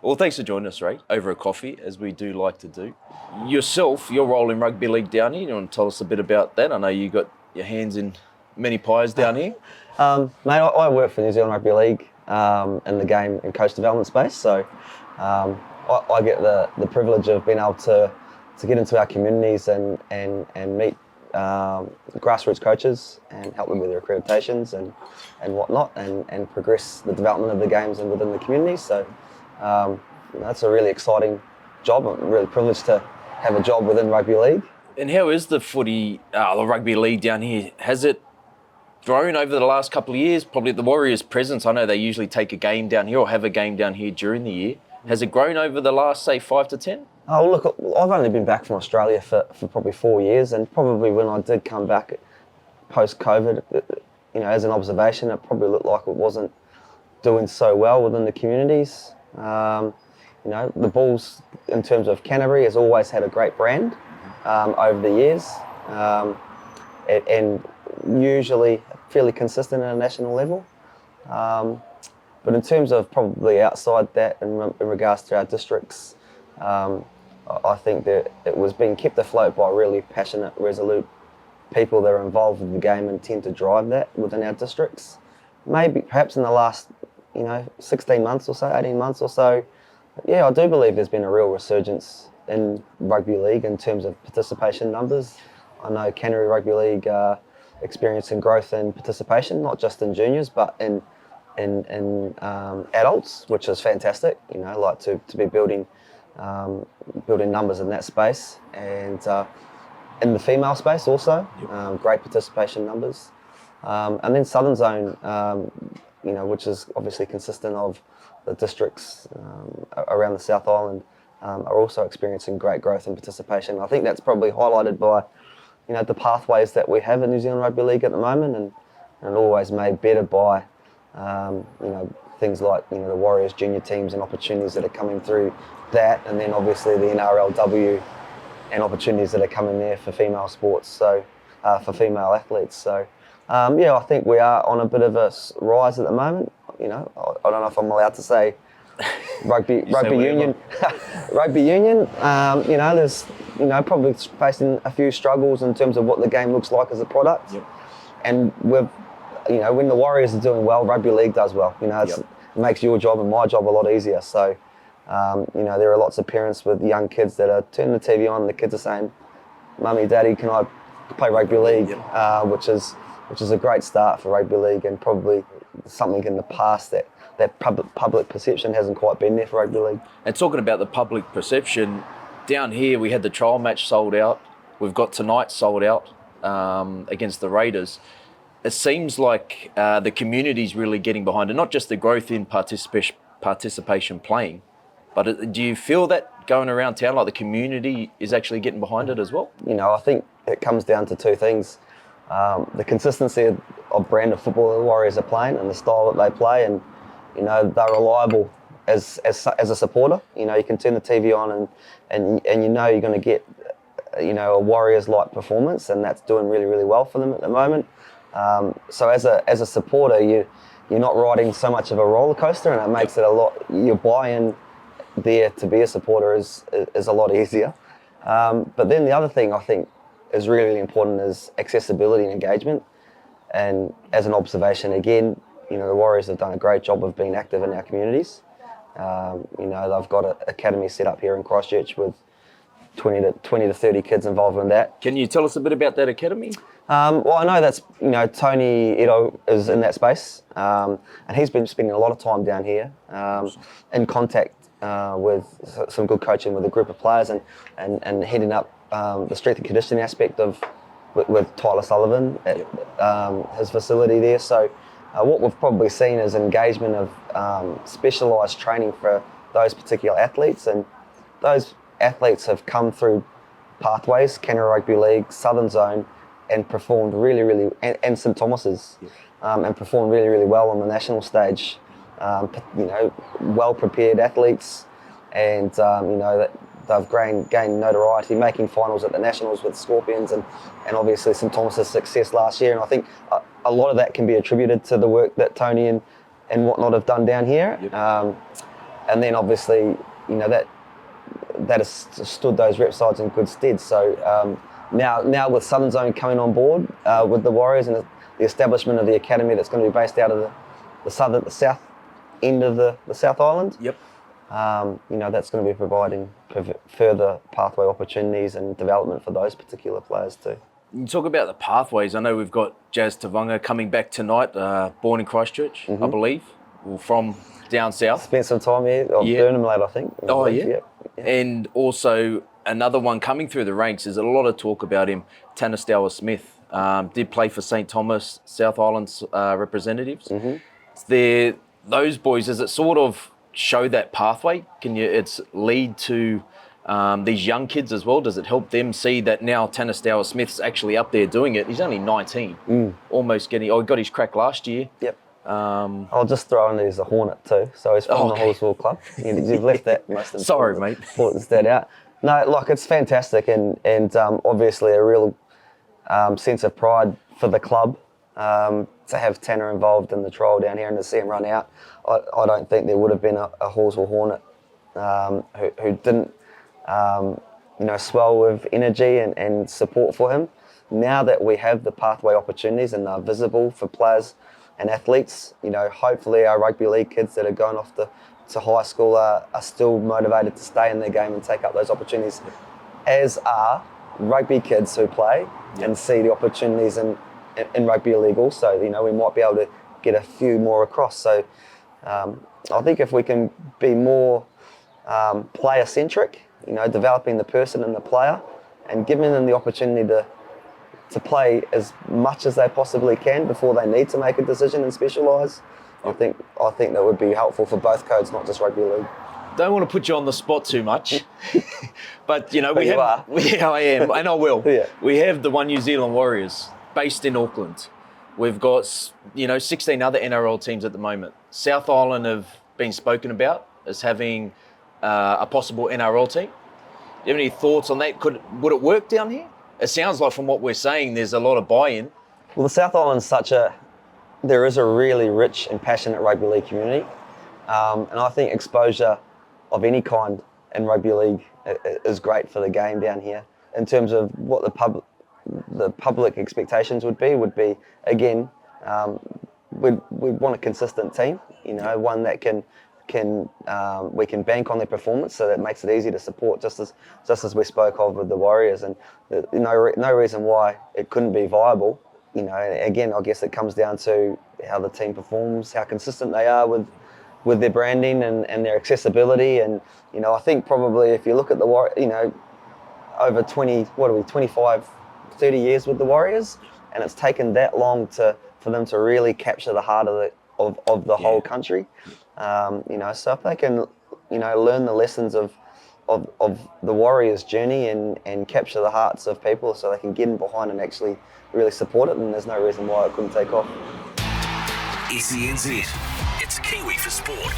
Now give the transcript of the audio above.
Well, thanks for joining us, Ray, over a coffee, as we do like to do. Yourself, your role in rugby league down here, you want to tell us a bit about that? I know you got your hands in many pies down here. Mate, I work for New Zealand Rugby League in the game and coach development space, so I get the privilege of being able to get into our communities and meet grassroots coaches and help them with their accreditations and whatnot, and progress the development of the games and within the communities. So that's a really exciting job. I'm really privileged to have a job within rugby league. And how is the rugby league down here? Has it grown over the last couple of years? Probably the Warriors' presence. I know they usually take a game down here or have a game down here during the year. Has it grown over the last, say, 5 to 10? Oh, look, I've only been back from Australia for probably 4 years, and probably when I did come back post-COVID, as an observation, it probably looked like it wasn't doing so well within the communities. The Bulls, in terms of Canterbury, has always had a great brand over the years, and usually fairly consistent at a national level. But in terms of probably outside that, in regards to our districts, I think that it was being kept afloat by really passionate, resolute people that are involved with the game and tend to drive that within our districts. Perhaps in the last, 16 months or so, 18 months or so, yeah, I do believe there's been a real resurgence in rugby league in terms of participation numbers. I know Canterbury Rugby League experiencing growth in participation, not just in juniors, but in adults, which is fantastic. Like to be building numbers in that space, and in the female space also, great participation numbers. And then Southern Zone, which is obviously consistent of the districts around the South Island, are also experiencing great growth and participation. I think that's probably highlighted by, the pathways that we have in New Zealand Rugby League at the moment, and always made better by, things like, the Warriors junior teams and opportunities that are coming through that, and then obviously the NRLW and opportunities that are coming there for female sports, so for female athletes. So, I think we are on a bit of a rise at the moment. I don't know if I'm allowed to say rugby union. Rugby union, there's, probably facing a few struggles in terms of what the game looks like as a product. Yep. And when the Warriors are doing well, rugby league does well. It makes your job and my job a lot easier. So, there are lots of parents with young kids that are turning the TV on and the kids are saying, "Mummy, Daddy, can I play rugby league?" Which is a great start for rugby league, and probably something in the past that public perception hasn't quite been there for rugby league. And talking about the public perception, down here we had the trial match sold out. We've got tonight sold out against the Raiders. It seems like the community's really getting behind it, not just the growth in participation playing, but do you feel that going around town, like the community is actually getting behind it as well? I think it comes down to two things. The consistency of brand of football the Warriors are playing and the style that they play, and they're reliable as a supporter. You can turn the TV on and you're going to get a Warriors-like performance, and that's doing really, really well for them at the moment. So as a supporter, you're not riding so much of a roller coaster, and it makes it a lot. Your buy-in there to be a supporter is a lot easier. But then the other thing I think is really, really important is accessibility and engagement. And as an observation, again, the Warriors have done a great job of being active in our communities. They've got an academy set up here in Christchurch with 20 to 30 kids involved in that. Can you tell us a bit about that academy? Well, I know that's, Tony Edo is in that space, and he's been spending a lot of time down here in contact with some good coaching with a group of players, and heading up the strength and conditioning aspect with Tyler Sullivan at his facility there. So what we've probably seen is engagement of specialised training for those particular athletes, and those athletes have come through pathways, Canterbury Rugby League, Southern Zone, and performed really, really, and St Thomas's, and performed really, really well on the national stage. Well prepared athletes, and that they've gained notoriety, making finals at the Nationals with Scorpions, and obviously St Thomas's success last year. And I think a lot of that can be attributed to the work that Tony and whatnot have done down here. and then obviously, that has stood those rep sides in good stead. So now with Southern Zone coming on board with the Warriors and the establishment of the academy that's going to be based out of the south end of the South Island. Yep. That's going to be providing further pathway opportunities and development for those particular players too. You talk about the pathways. I know we've got Jazz Tavanga coming back tonight, born in Christchurch, I believe, or from down south. Spent some time here, Burnham lad, I think. Oh, yeah. Yeah. And also another one coming through the ranks. There's a lot of talk about him, Tanastawa Smith. Did play for St. Thomas, South Island representatives. Those boys, does it sort of show that pathway? It's lead to these young kids as well? Does it help them see that now Tanastawa Smith's actually up there doing it? He's only 19, almost getting. He got his crack last year. Yep. I'll just throw in he's a Hornet too, so he's from the Horsesville Club. You've left that most important. Sorry, mate. Important that out. No, like it's fantastic, and obviously a real sense of pride for the club to have Tanner involved in the trial down here and to see him run out. I don't think there would have been a Horsesville Hornet who didn't swell with energy and support for him. Now that we have the pathway opportunities and are visible for players and athletes, hopefully our rugby league kids that are going off to high school are still motivated to stay in their game and take up those opportunities, as are rugby kids who play and see the opportunities in rugby league also. We might be able to get a few more across. So I think if we can be more player-centric, developing the person and the player and giving them the opportunity to play as much as they possibly can before they need to make a decision and specialise, I think that would be helpful for both codes, not just rugby league. Don't want to put you on the spot too much, but I am, and I will. Yeah. We have the One New Zealand Warriors based in Auckland. We've got 16 other NRL teams at the moment. South Island have been spoken about as having a possible NRL team. Do you have any thoughts on that? Would it work down here? It sounds like from what we're saying, there's a lot of buy-in. Well, the South Island's there is a really rich and passionate rugby league community. And I think exposure of any kind in rugby league is great for the game down here. In terms of what the public expectations would be again, we'd want a consistent team, one that we can bank on their performance, so that makes it easy to support, just as we spoke of with the Warriors, and no reason why it couldn't be viable. Again, I guess it comes down to how the team performs, how consistent they are with their branding and their accessibility, and I think probably if you look at the over 25, 30 years with the Warriors, and it's taken that long for them to really capture the heart of the whole country. So if they can, learn the lessons of the Warriors' journey and capture the hearts of people, so they can get in behind and actually really support it, then there's no reason why it couldn't take off. SENZ, it's Kiwi for sport.